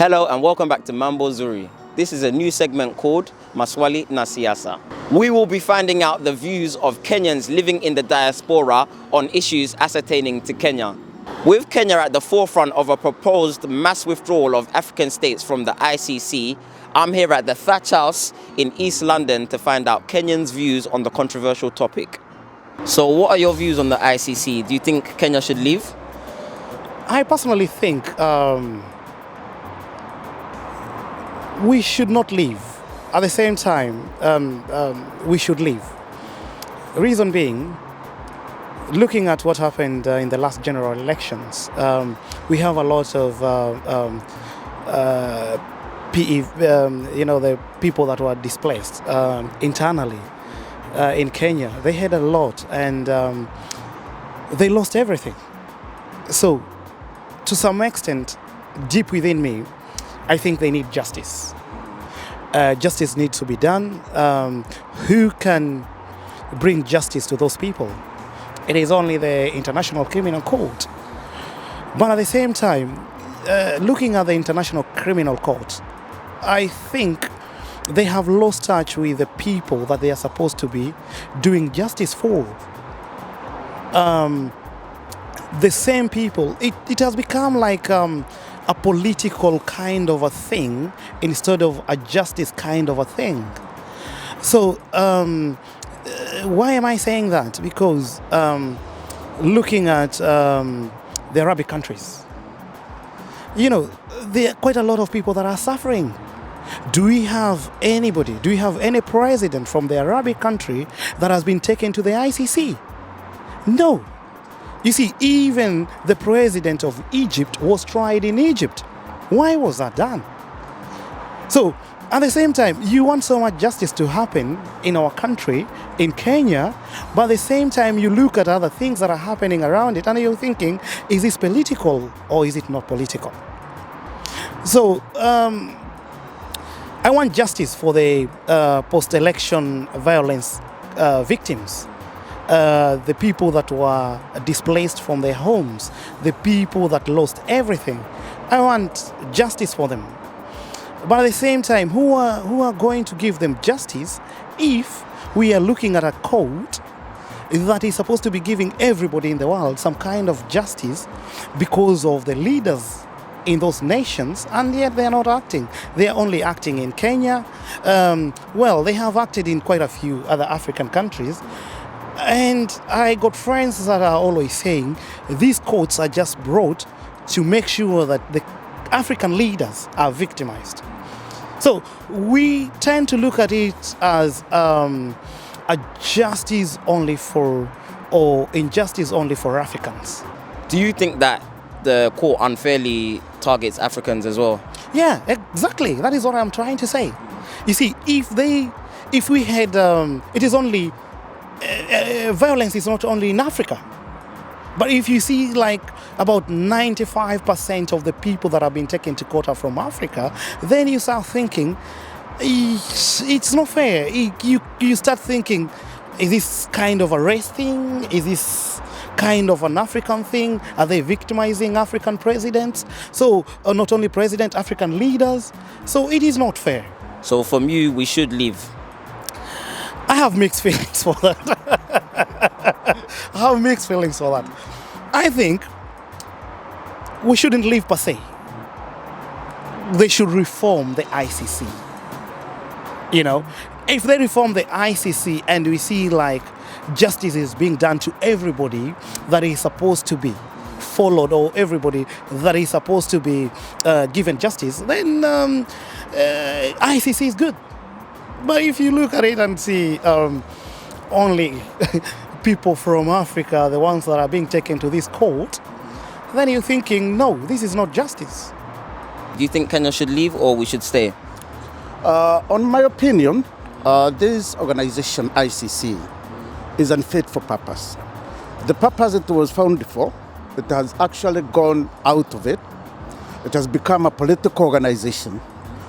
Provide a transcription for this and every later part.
Hello and welcome back to Mambo Zuri. This is a new segment called Maswali Na Siasa. We will be finding out the views of Kenyans living in the diaspora on issues ascertaining to Kenya. With Kenya at the forefront of a proposed mass withdrawal of African states from the ICC, I'm here at the Thatch House in East London to find out Kenyans' views on the controversial topic. So what are your views on the ICC? Do you think Kenya should leave? I personally think we should not leave. At the same time, we should leave. Reason being, looking at what happened in the last general elections, we have a lot of the people that were displaced internally in Kenya. They had a lot and they lost everything. So, to some extent, deep within me, I think they need justice. Justice needs to be done. Who can bring justice to those people? It is only the International Criminal Court. But at the same time, looking at the International Criminal Court, I think they have lost touch with the people that they are supposed to be doing justice for. The same people, it has become like a political kind of a thing instead of a justice kind of a thing. So why am I saying that? Because looking at the Arabic countries, there are quite a lot of people that are suffering. Do we have any president from the Arabic country that has been taken to the ICC? No. You see, even the president of Egypt was tried in Egypt. Why was that done? So, at the same time, you want so much justice to happen in our country, in Kenya, but at the same time, you look at other things that are happening around it and you're thinking, is this political or is it not political? So, I want justice for the post-election violence victims. The people that were displaced from their homes, the people that lost everything. I want justice for them. But at the same time, who are going to give them justice if we are looking at a court that is supposed to be giving everybody in the world some kind of justice because of the leaders in those nations, and yet they are not acting. They are only acting in Kenya. They have acted in quite a few other African countries. And I got friends that are always saying these courts are just brought to make sure that the African leaders are victimized. So we tend to look at it as a justice only or injustice only for Africans. Do you think that the court unfairly targets Africans as well? Yeah, exactly. That is what I'm trying to say. You see, if we had, it is only, violence is not only in Africa. But if you see like about 95% of the people that have been taken to court are from Africa, then you start thinking, it's not fair. You start thinking, is this kind of a race thing? Is this kind of an African thing? Are they victimizing African presidents? So not only president, African leaders. So it is not fair. So from you, we should leave. I have mixed feelings for that. I think we shouldn't leave per se. They should reform the ICC. If they reform the ICC and we see like justice is being done to everybody that is supposed to be followed, or everybody that is supposed to be given justice, then ICC is good. But if you look at it and see only people from Africa, the ones that are being taken to this court, then you're thinking, no, this is not justice. Do you think Kenya should leave or we should stay? On my opinion, this organization, ICC, is unfit for purpose. The purpose it was founded for, it has actually gone out of it. It has become a political organization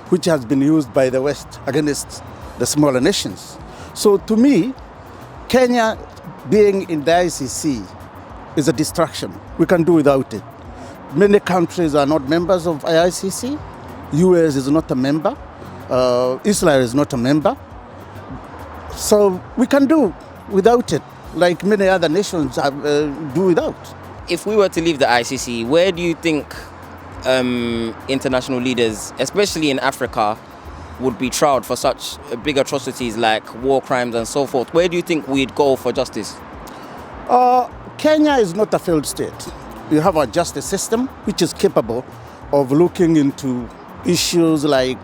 which has been used by the West against the smaller nations. So to me, Kenya being in the ICC is a distraction. We can do without it. Many countries are not members of ICC. US is not a member. Israel is not a member. So we can do without it, like many other nations do without. If we were to leave the ICC, where do you think international leaders, especially in Africa, would be tried for such big atrocities like war crimes and so forth? Where do you think we'd go for justice? Kenya is not a failed state. You have a justice system which is capable of looking into issues like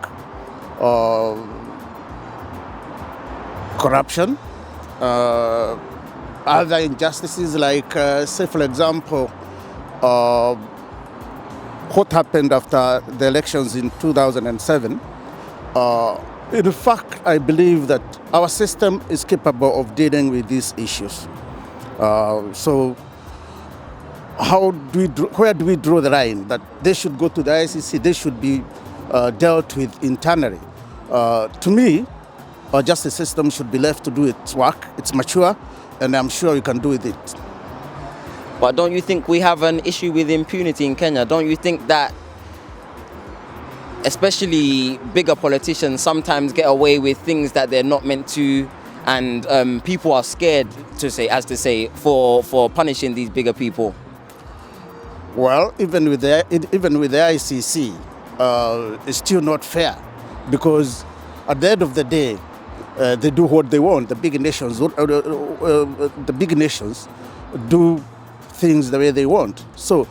corruption, other injustices like, say for example, what happened after the elections in 2007. In fact, I believe that our system is capable of dealing with these issues. So where do we draw the line? That they should go to the ICC, they should be dealt with internally. To me, our justice system should be left to do its work. It's mature, and I'm sure we can do with it. But don't you think we have an issue with impunity in Kenya? Don't you think that especially bigger politicians sometimes get away with things that they're not meant to, and people are scared to say for punishing these bigger people? Well, even with the ICC, it's still not fair, because at the end of the day, they do what they want. The big nations do things the way they want. So,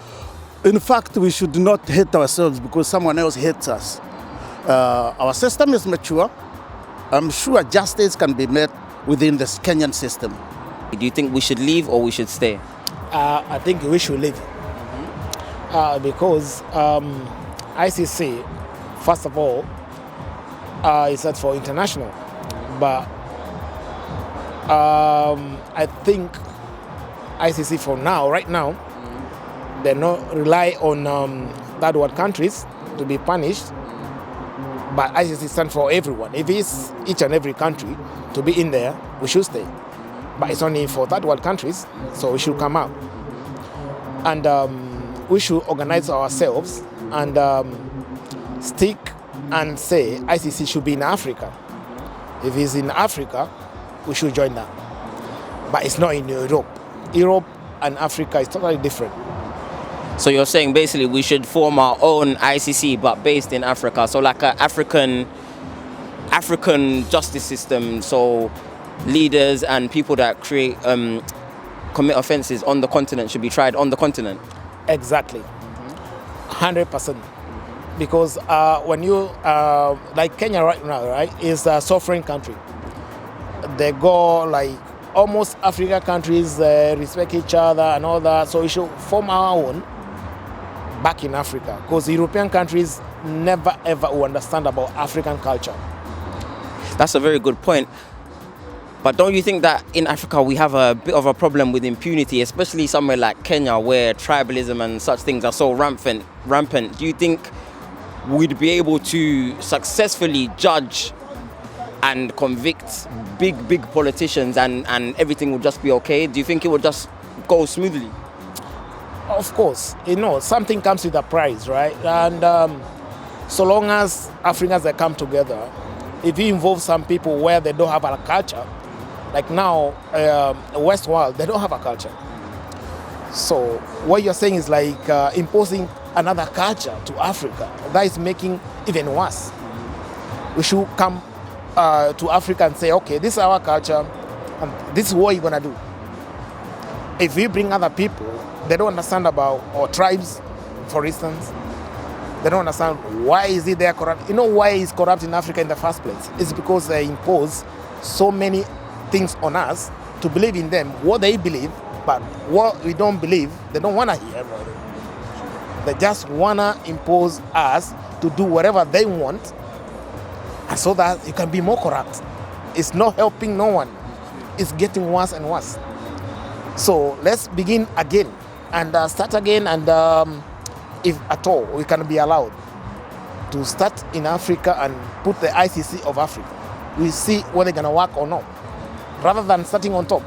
in fact, we should not hate ourselves because someone else hates us. Our system is mature. I'm sure justice can be met within the Kenyan system. Do you think we should leave or we should stay? I think we should leave. Because ICC, first of all, is set for international. But I think ICC for now, right now, they not rely on third world countries to be punished. But ICC stands for everyone. If it's each and every country to be in there, we should stay. But it's only for third world countries, so we should come out. And we should organize ourselves and stick and say ICC should be in Africa. If it's in Africa, we should join that. But it's not in Europe. Europe and Africa is totally different. So you're saying basically we should form our own ICC but based in Africa, so like an African justice system, so leaders and people that commit offenses on the continent should be tried on the continent. Exactly, 100%. Because when you, like Kenya right now, right, is a sovereign country. They go like almost African countries respect each other and all that, so we should form our own back in Africa, because European countries never ever will understand about African culture. That's a very good point. But don't you think that in Africa we have a bit of a problem with impunity, especially somewhere like Kenya where tribalism and such things are so rampant? Do you think we'd be able to successfully judge and convict big politicians and everything would just be okay? Do you think it would just go smoothly? Of course, something comes with a price, right? And so long as Africans they come together, if you involve some people where they don't have a culture, like now, the West world, they don't have a culture. So what you're saying is like imposing another culture to Africa. That is making even worse. We should come to Africa and say, okay, this is our culture, and this is what you're gonna do. If we bring other people, they don't understand about our tribes, for instance. They don't understand why is it they're corrupt. You know why it's corrupt in Africa in the first place? It's because they impose so many things on us to believe in them, what they believe, but what we don't believe, they don't want to hear about it. They just want to impose us to do whatever they want, and so that you can be more corrupt. It's not helping no one. It's getting worse and worse. So let's begin again and start again, and if at all we can be allowed to start in Africa and put the ICC of Africa, we see whether they're going to work or not, rather than starting on top,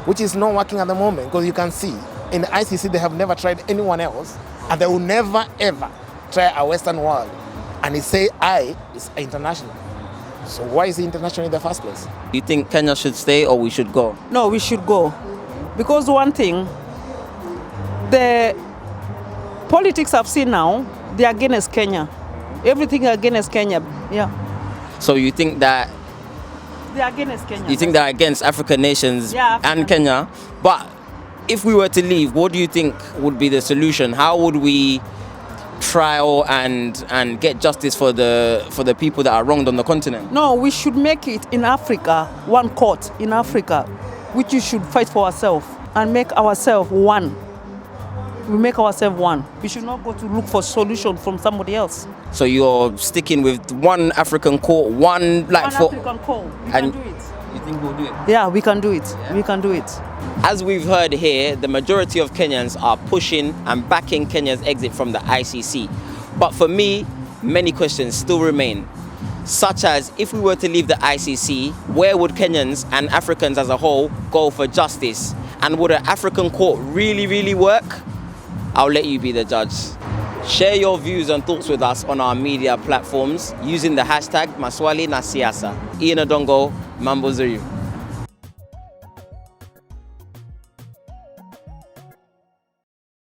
which is not working at the moment, because you can see in the ICC they have never tried anyone else, and they will never ever try a Western world and it say I is international. So why is it international in the first place? You think Kenya should stay or we should go? No, we should go. Because one thing, the politics I've seen now, they're against Kenya. Everything against Kenya. Yeah. So you think that They're against Kenya. you think they're against African nations Yeah, and African. Kenya? But if we were to leave, what do you think would be the solution? How would we trial and get justice for the people that are wronged on the continent? No, we should make it in Africa, one court in Africa, which we should fight for ourselves and make ourselves one. We make ourselves one. We should not go to look for solution from somebody else. So you're sticking with one African court, one like One for. African court. We and can do it. You think we'll do it? Yeah, we can do it. We can do it. As we've heard here, the majority of Kenyans are pushing and backing Kenya's exit from the ICC. But for me, many questions still remain, such as if we were to leave the ICC, where would Kenyans and Africans as a whole go for justice? And would an African court really work? I'll let you be the judge. Share your views and thoughts with us on our media platforms using the hashtag Maswali Na Siasa. Ian Adongo, Mambo Zuri.